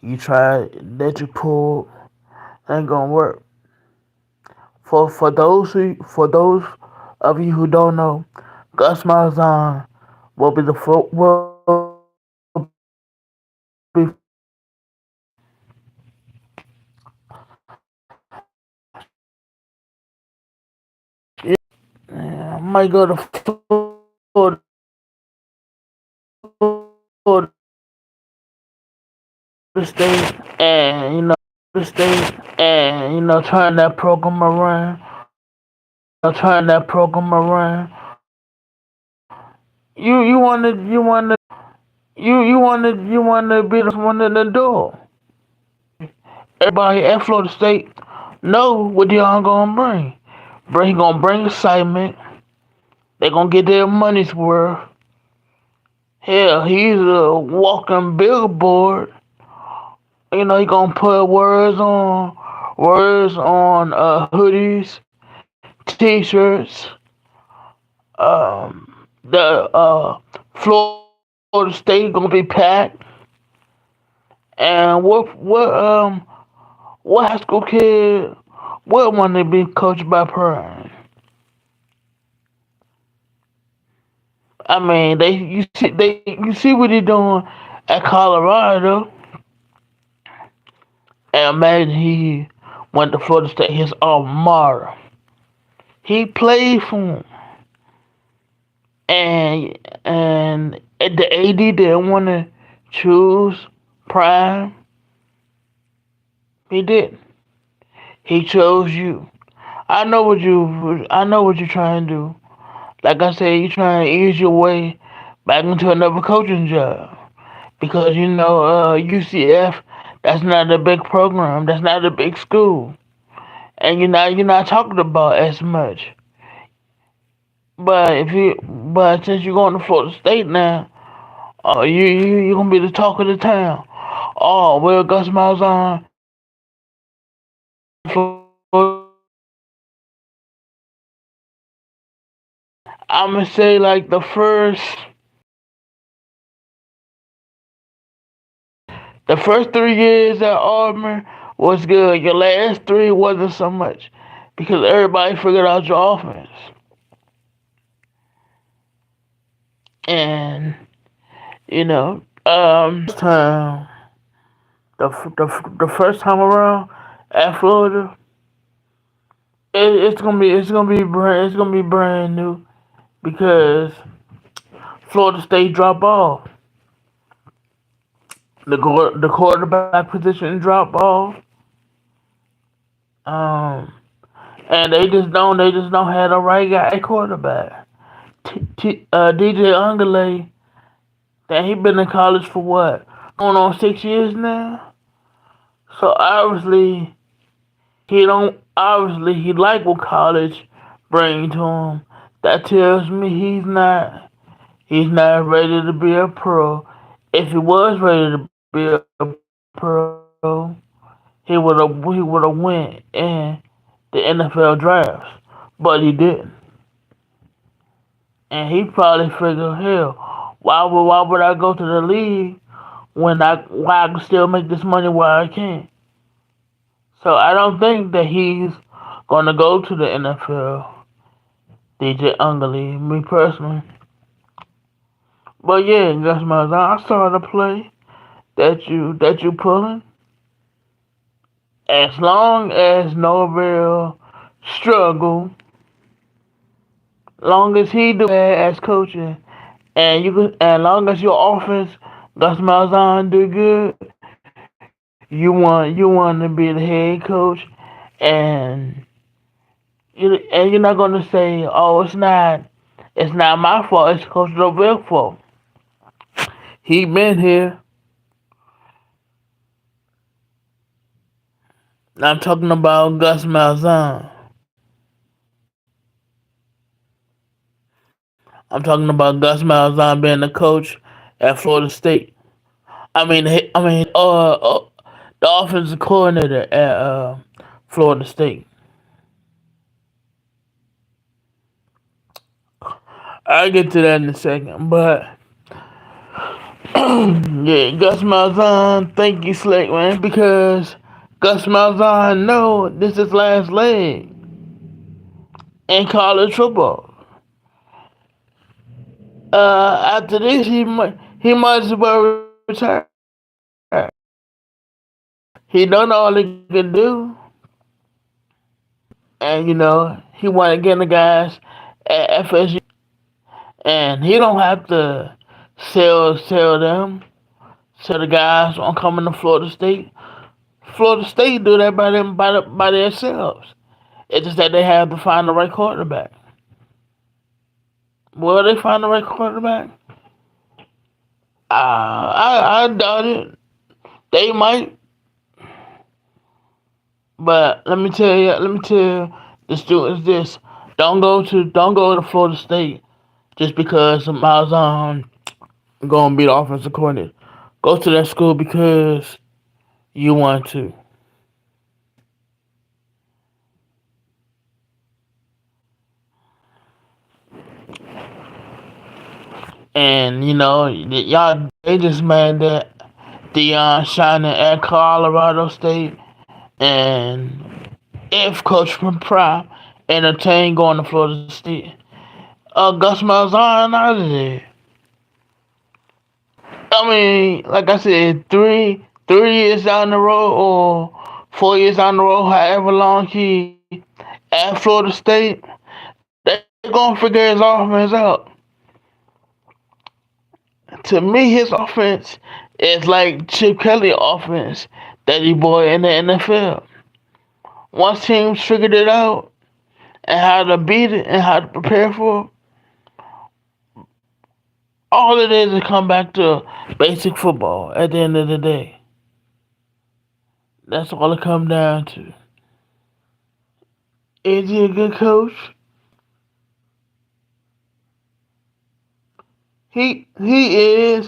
You try that you pulled ain't gonna work. For those of you who don't know, Gus Malzahn will be the will be I might go to Florida State and turn that program around. Turn that program around. You wanna be the one in the door. Everybody at Florida State know what y'all gonna bring. He gonna bring excitement. They gonna get their money's worth. Hell, he's a walking billboard. He gonna put words on t-shirts. The Florida State gonna be packed. And what high school kid would want to be coached by Prime? I mean, you see what he doing at Colorado. And imagine he went to Florida State, his alma mater. He played for him, and the AD didn't want to choose Prime. He didn't. He chose you. I know what you're trying to do. Like I said, you're trying to ease your way back into another coaching job because UCF. That's not a big program. That's not a big school, and you're not talking about as much. But since you're going to Florida State now, you're gonna be the talk of the town. Oh well, Gus Malzahn, I'ma say like the first 3 years at Auburn was good. Your last three wasn't so much because everybody figured out your offense. And time the first time around at Florida, it's gonna be brand new because Florida State drop off. The quarterback position drop off. Um, and they just don't have the right guy at quarterback. DJ Ungale, that he been in college for what, going on 6 years now. So obviously he like what college bring to him. That tells me he's not ready to be a pro. If he was ready to be a pro, he would have went in the NFL drafts, but he didn't. And he probably figured, hell, why would I go to the league when I can still make this money while I can? So I don't think that he's gonna go to the NFL, DJ Ungly, me personally. But yeah, that's my I saw the play that you pulling. As long as Norvell struggle, long as he do bad as coaching, and long as your offense, Gus Malzahn do good, you want to be the head coach, and you're not gonna say, oh, it's not my fault, it's Coach Norvell's fault. He been here. I'm talking about Gus Malzahn. I'm talking about Gus Malzahn being the coach at Florida State. The offensive coordinator at Florida State. I'll get to that in a second, but Yeah, Gus Malzahn, thank you, Slick, man, because Gus Malzahn know this is last leg in college football. After this, he might as well retire. He done all he can do, and he want to get the guys at FSU, and he don't have to sell the guys on coming to Florida State. Florida State do that by themselves. It's just that they have to find the right quarterback. Will they find the right quarterback? I doubt it. They might, but let me tell the students this: don't go to Florida State just because Malzahn gonna be the offensive coordinator. Go to that school because you want to, and y'all they just mad that Deion shining at Colorado State, and if Coach from Prime entertain going to Florida State, Gus Malzahn out of there. I mean, like I said, three years down the road or 4 years down the road, however long he at Florida State, they gonna figure his offense out. To me, his offense is like Chip Kelly offense that he bought in the NFL. Once teams figured it out and how to beat it and how to prepare for it, all it is come back to basic football at the end of the day. That's all it comes down to. Is he a good coach? He is.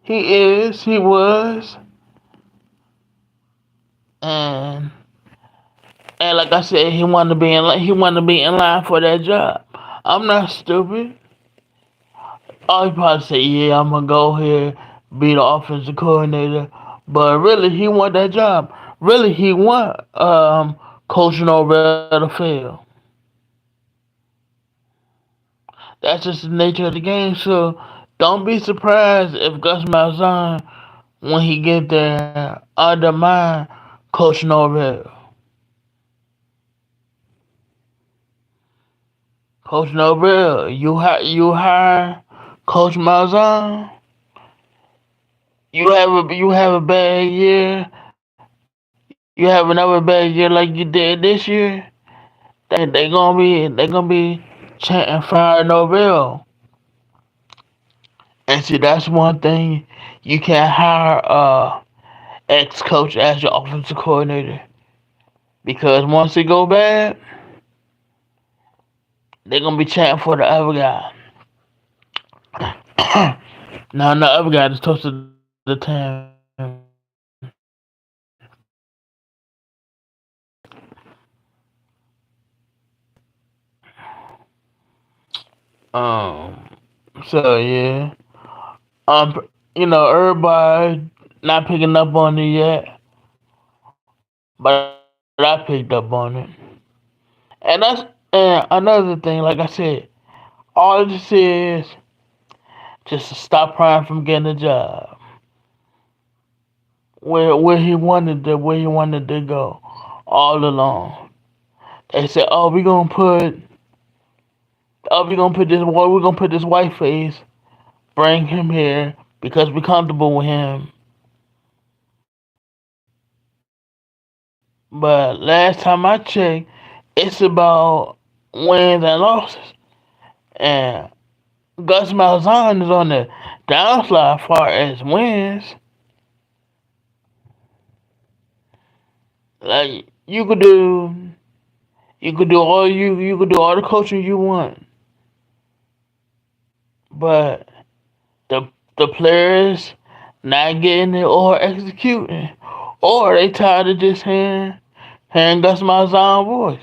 He was. And like I said, he wanted to be in line for that job. I'm not stupid. Oh, he probably say, yeah, I'm gonna go here, be the offensive coordinator. But really, he want that job. Really, he want coaching over to fail. That's just the nature of the game. So don't be surprised if Gus Malzahn, when he get there, undermine Coach Norvell. Coach Norvell, you hire Coach Malzahn. You have a bad year. You have another bad year like you did this year. They gonna be chanting fire Norvell. And see, that's one thing you can't hire ex coach as your offensive coordinator because once it go bad, they're gonna be chanting for the other guy. Now the other guy is toast to the town. Um. So yeah. Everybody not picking up on it yet, but I picked up on it. And another thing, like I said, all this is just to stop Prime from getting a job where he wanted to go all along. They said, we're gonna put this white face, bring him here because we're comfortable with him. But last time I checked, it's about wins and losses. And Gus Malzahn is on the downslide as far as wins. Like you could do all the coaching you want, but the the players not getting it or executing, or they tired of just hearing Gus Malzahn's voice.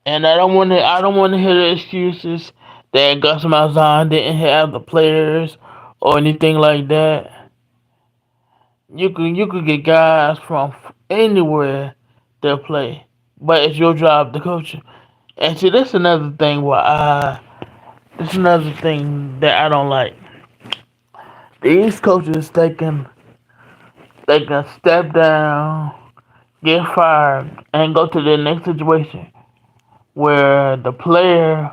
And I don't want to hear the excuses that Gus Malzahn didn't have the players or anything like that. You could get guys from anywhere to play, but it's your job to coach them. And see, that's another thing that's another thing that I don't like. These coaches they can step down, get fired, and go to the next situation where the player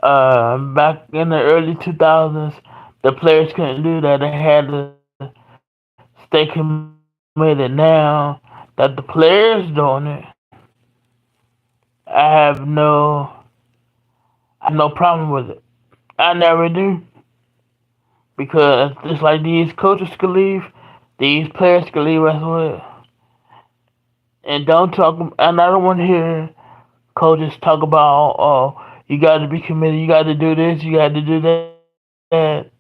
back in the early 2000s, the players couldn't do that. They had to stay committed. Now that the players doing it, I have no problem with it. I never do because just like these coaches could leave, these players could leave as well. And don't talk. And I don't want to hear coaches talk about, oh, you got to be committed, you got to do this, you got to do that.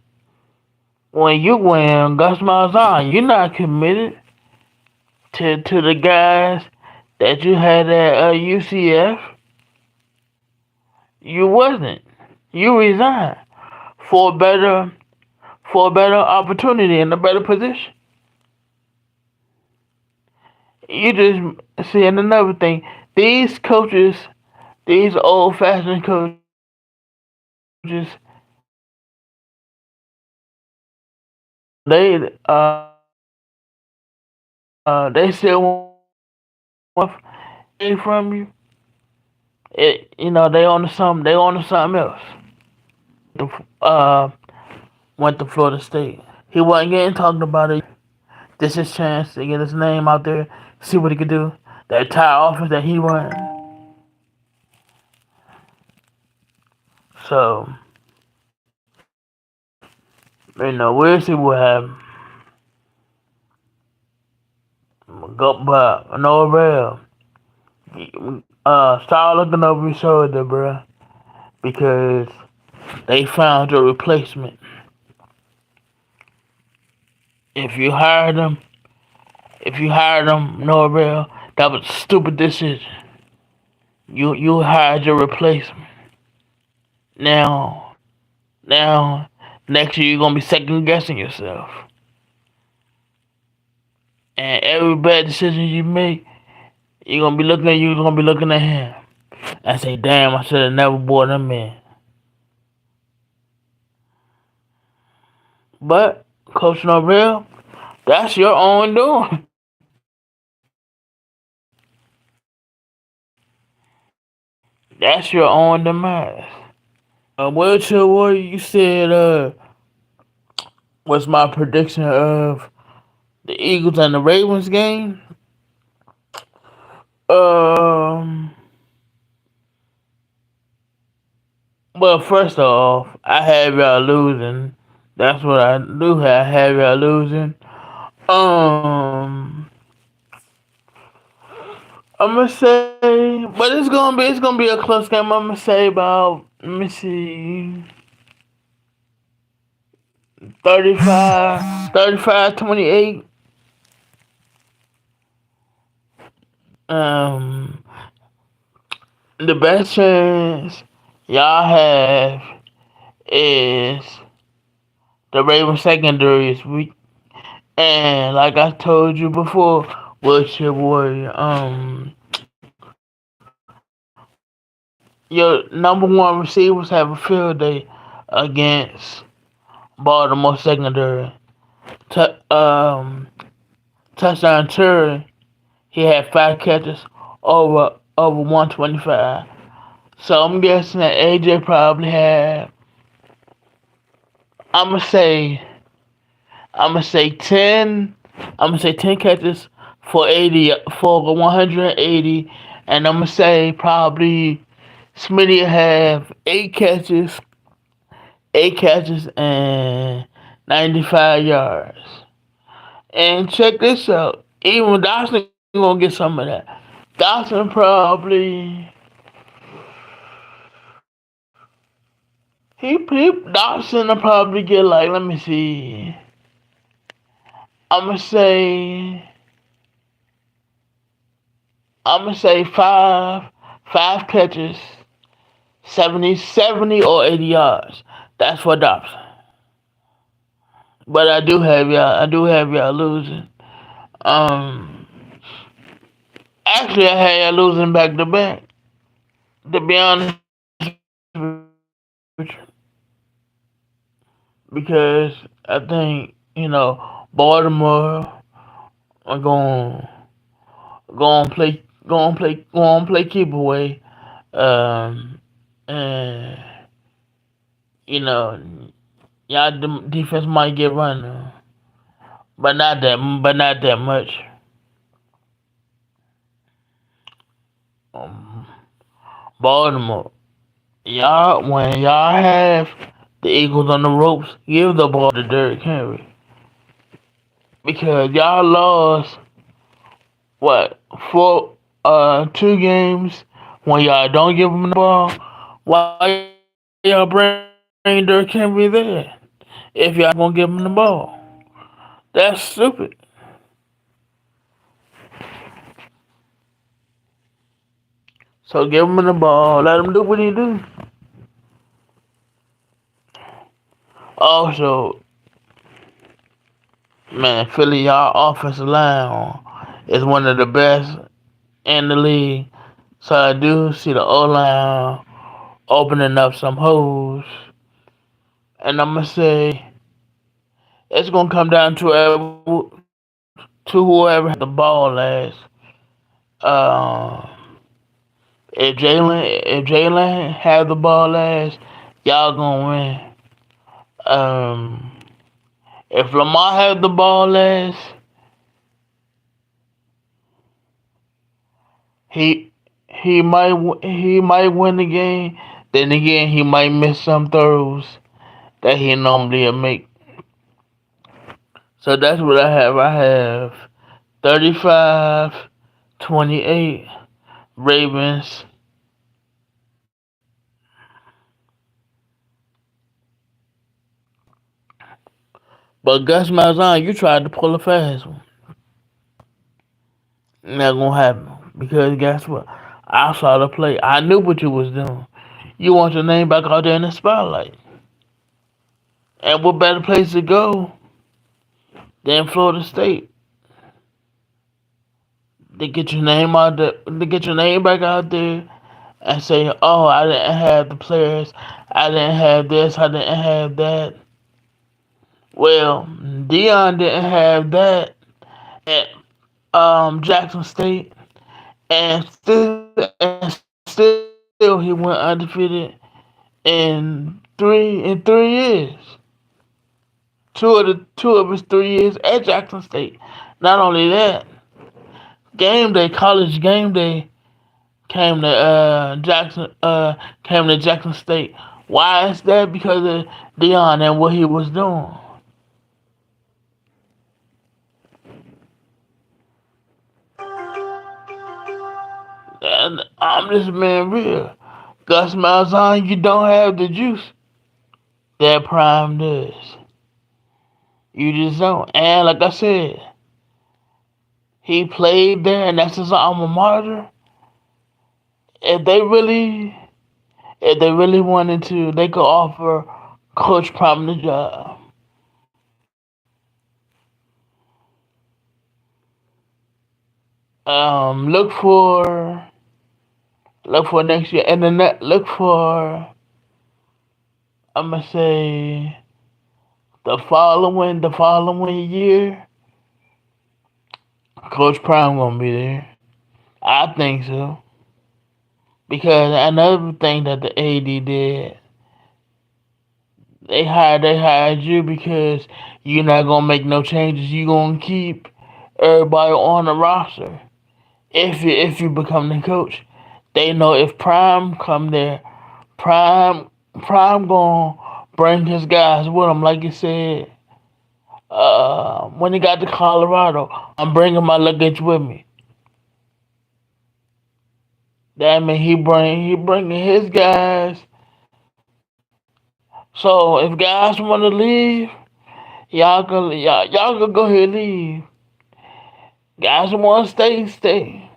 When you win Gus Malzahn, you're not committed to the guys that you had at UCF. You wasn't. You resigned for a better opportunity and a better position. You just see, and another thing, these coaches, these old fashioned coaches, they still want from you. They on to something. They on to something else. Uh, went to Florida State. He wasn't getting talked about it. This is his chance to get his name out there, see what he could do. That entire office that he won. So, we'll see what happens. Go, but no real. Start looking over your shoulder, bro, because they found your replacement. If you hired them, no real, that was a stupid decision. You hired your replacement. Now, now, next year you're gonna be second guessing yourself, and every bad decision you make, you're gonna be looking at him and say, "Damn, I should have never brought him in." But Coach Norvell, that's your own doing. That's your own demise. Wheelchair Warrior, you said what's my prediction of the Eagles and the Ravens game? Um, well, first off, I have y'all losing. That's what I do have. I have y'all losing. Um, I'm gonna say, but it's gonna be a close game. I'm gonna say about, let me see, 35-28. Um, the best chance y'all have is the Ravens secondary is weak, and like I told you before, what's your boy? Your number one receivers have a field day against Baltimore secondary. T- um, Touchdown Terry, he had 5 catches over 125. So I'm guessing that AJ probably had. I'm gonna say I'm gonna say 10. I'm gonna say 10 catches for 180, and I'm gonna say probably Smitty have 8 catches and 95 yards. And check this out, even Dawson gonna get some of that. Dawson probably Dawson will probably get like, let me see. I'm gonna say I'm gonna say 5 catches, 70 or 80 yards. That's for Dobson. But I do have y'all losing. Um, Actually, I had y'all losing back to back. To be honest with you, because I think Baltimore are going play keep away. And you know y'all defense might get run, but not that much. Um, Baltimore, when y'all have the Eagles on the ropes, give the ball to Derrick Henry because y'all lost what 2 games when y'all don't give him the ball. Why y'all bring Derrick Henry there if y'all not gonna give him the ball? That's stupid. So give him the ball, let him do what he do. Also, man, Philly, y'all offensive line is one of the best in the league. So I do see the O line opening up some holes, and I'm gonna say it's gonna come down to whoever has the ball last. Uh, if Jalen have the ball last, y'all gonna win. Um, if Lamar had the ball last, he he might win the game. Then again, he might miss some throws that he normally make. So that's what I have. I have 35-28 Ravens. But Gus Malzahn, you tried to pull a fast one. Not gonna happen. Because guess what? I saw the play. I knew what you was doing. You want your name back out there in the spotlight. And what better place to go than Florida State to get your name out there, to get your name back out there and say, "Oh, I didn't have the players, I didn't have this, I didn't have that." Well, Dion didn't have that at Jackson State, and still he went undefeated in 3 years. Two of his 3 years at Jackson State. Not only that, college game day came to Jackson State. Why is that? Because of Dion and what he was doing. And I'm just being real. Gus Malzahn, you don't have the juice that Prime does. You just don't. And like I said, he played there, and that's his alma mater. If they really, if they really wanted to, they could offer Coach Prime the job. Look for next year, and then look for I'm gonna say the following year. Coach Prime gonna be there. I think so. Because another thing that the AD did, they hired you because you're not gonna make no changes. You gonna keep everybody on the roster. If you become the coach, they know if Prime come there, Prime Prime gonna bring his guys with him. Like you said, when he got to Colorado, I'm bringing my luggage with me. That mean he bringing his guys. So if guys want to leave, y'all can go ahead and leave. Guys want to stay, stay.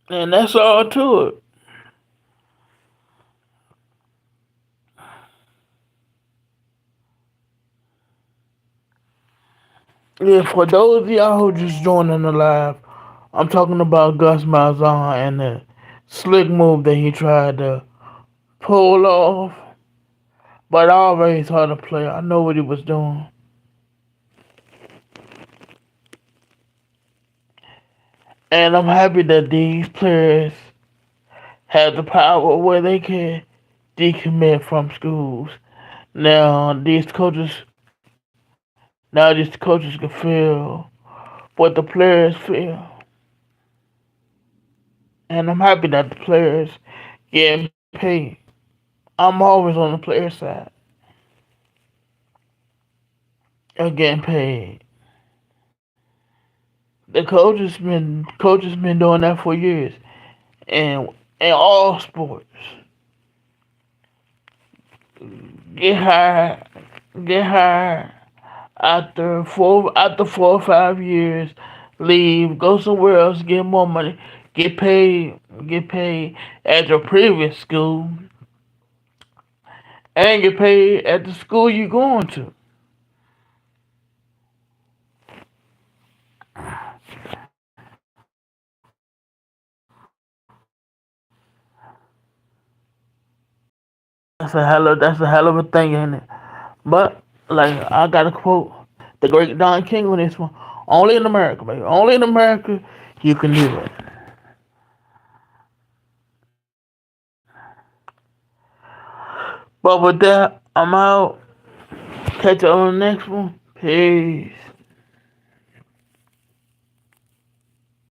And that's all to it. Yeah, for those of y'all who just joining the live, I'm talking about Gus Malzahn and the slick move that he tried to pull off. But I already saw the play. I know what he was doing. And I'm happy that these players have the power where they can decommit from schools. Now these coaches can feel what the players feel. And I'm happy that the players getting paid. I'm always on the player side of getting paid. The coaches been doing that for years, and in all sports, get hired, get hired after 4 or 5 years, leave, go somewhere else, get more money, get paid at your previous school, and get paid at the school you going to. That's a hell of a thing, ain't it? But like I gotta quote the great Don King on this one. Only in America, baby. Only in America you can do it. But with that, I'm out. Catch you on the next one. Peace.